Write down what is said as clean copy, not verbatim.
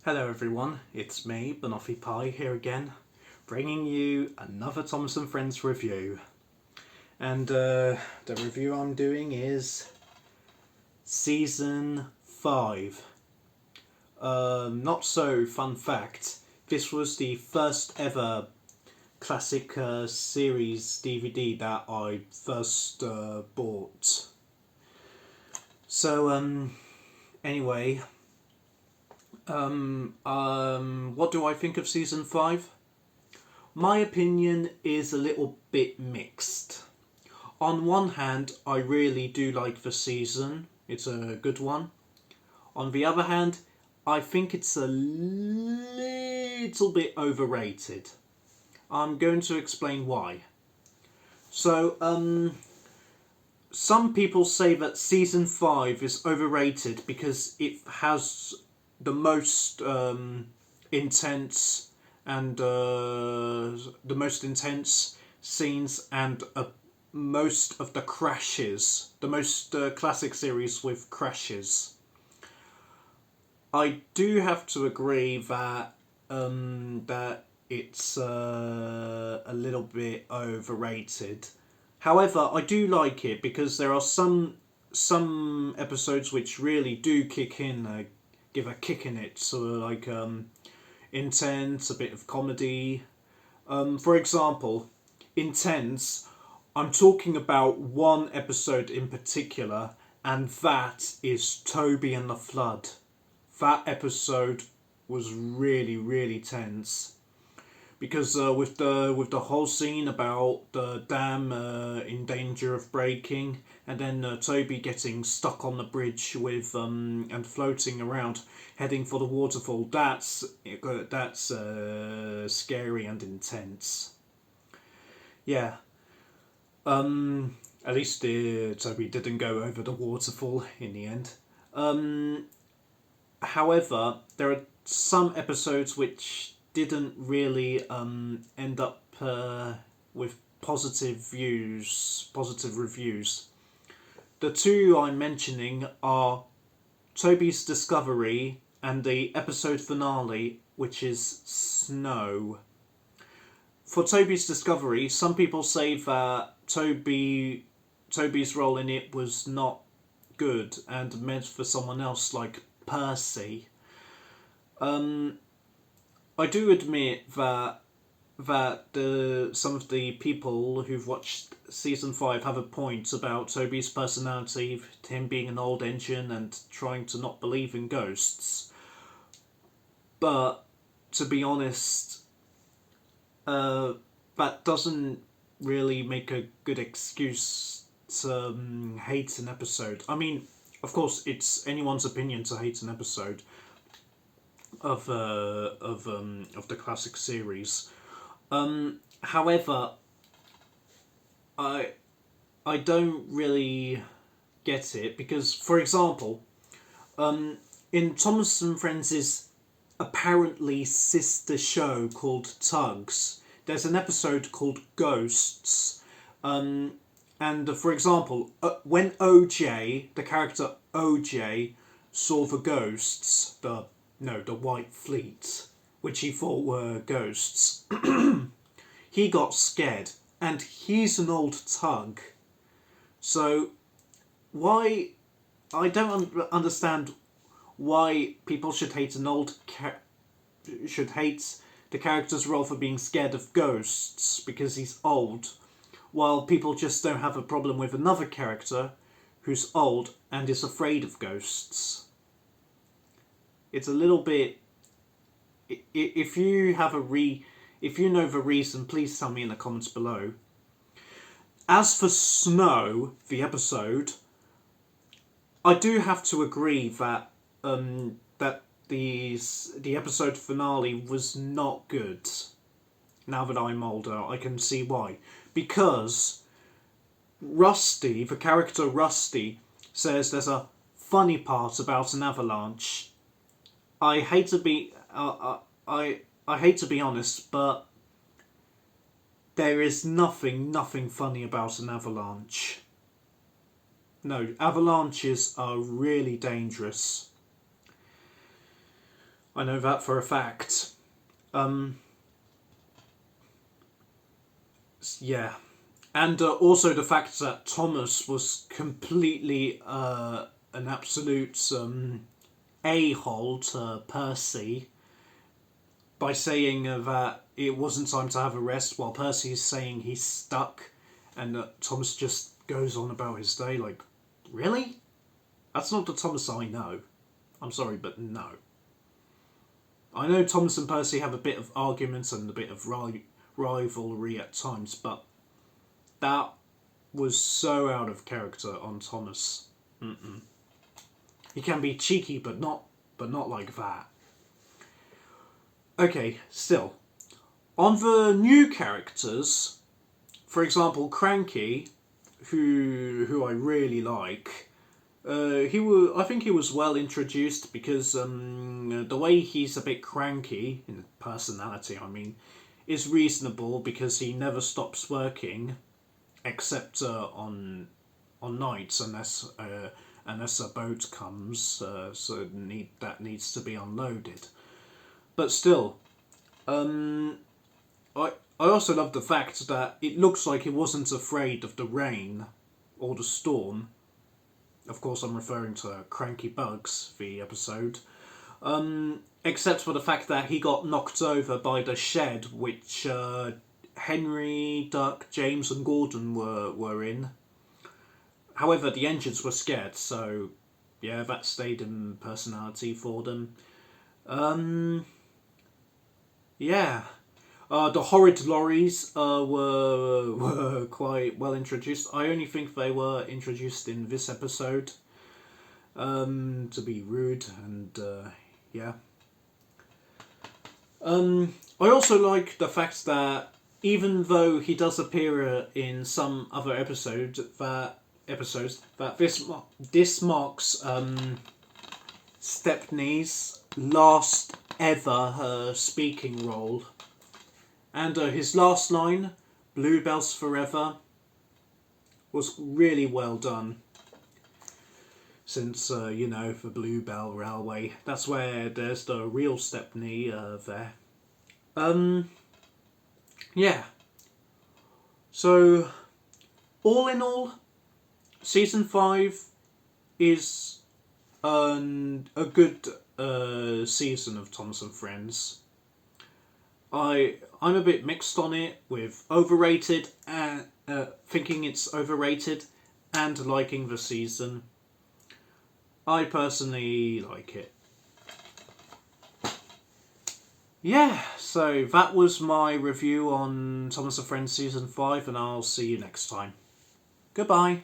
Hello everyone, it's me, Banoffee Pie, here again, bringing you another Thomas and Friends review. And the review I'm doing is Season 5. Not so fun fact, this was the first ever classic series DVD that I first bought. So, anyway, what do I think of Season 5? My opinion is a little bit mixed. On one hand, I really do like the season. It's a good one. On the other hand, I think it's a little bit overrated. I'm going to explain why. So, some people say that Season 5 is overrated because it has the most intense and the most intense scenes and most of the crashes, the most classic series with crashes. I do have to agree that that it's a little bit overrated. However, I do like it because there are some episodes which really do kick in, give a kick in it. So like Intense, a bit of comedy. For example, Intense. I'm talking about one episode in particular, and that is Toby and the Flood. That episode was really tense because with the whole scene about the dam in danger of breaking, and then Toby getting stuck on the bridge with and floating around, heading for the waterfall. That's scary and intense. Yeah. At least Toby didn't go over the waterfall in the end. However, there are some episodes which didn't really end up with positive reviews. The two I'm mentioning are Toby's Discovery and the episode finale, which is Snow. For Toby's Discovery, some people say that Toby's role in it was not good and meant for someone else like Percy. I do admit that some of the people who've watched season 5 have a point about Toby's personality, him being an old engine and trying to not believe in ghosts. But to be honest, that doesn't really make a good excuse to hate an episode. I mean, of course, it's anyone's opinion to hate an episode of the classic series. However, I don't really get it because, for example, in Thomas and Friends' apparently sister show called Tugs, there's an episode called Ghosts. And for example, when OJ, the character OJ, saw the ghosts, the White Fleet, which he thought were ghosts, he got scared, and he's an old tug. So why I don't understand why people should hate should hate the character's role for being scared of ghosts because he's old, while people just don't have a problem with another character who's old and is afraid of ghosts. It's a little bit. If you know the reason, please tell me in the comments below. As for Snow, the episode, I do have to agree that that the episode finale was not good. Now that I'm older, I can see why. Because Rusty, the character Rusty, says there's a funny part about an avalanche. I hate to be I hate to be honest, but there is nothing funny about an avalanche. No, avalanches are really dangerous. I know that for a fact. Yeah. And also the fact that Thomas was completely an absolute a-hole to Percy by saying that it wasn't time to have a rest, while Percy is saying he's stuck, and Thomas just goes on about his day like, really? That's not the Thomas I know. I'm sorry, but no. I know Thomas and Percy have a bit of arguments and a bit of rivalry at times, but that was so out of character on Thomas. He can be cheeky, but not like that. Okay, still. On the new characters, for example, Cranky, who I really like, I think he was well introduced because the way he's a bit cranky in personality, I mean, is reasonable because he never stops working, except on nights unless a boat comes, so that needs to be unloaded. But still, I also love the fact that it looks like he wasn't afraid of the rain or the storm. Of course, I'm referring to Cranky Bugs, the episode. Except for the fact that he got knocked over by the shed, which Henry, Duck, James and Gordon were in. However, the engines were scared, so yeah, that stayed in personality for them. Yeah. The horrid lorries were quite well introduced. I only think they were introduced in this episode, to be rude, and yeah. I also like the fact that even though he does appear in some other episodes, that this marks Stepney's last ever speaking role. And his last line, Bluebells Forever, was really well done. Since, the Bluebell Railway, that's where there's the real Stepney there. Yeah. So, all in all, Season 5 is a good season of Thomas and Friends. I'm a bit mixed on it, with overrated and thinking it's overrated and liking the season. I personally like it. Yeah, so that was my review on Thomas and Friends Season 5, and I'll see you next time. Goodbye.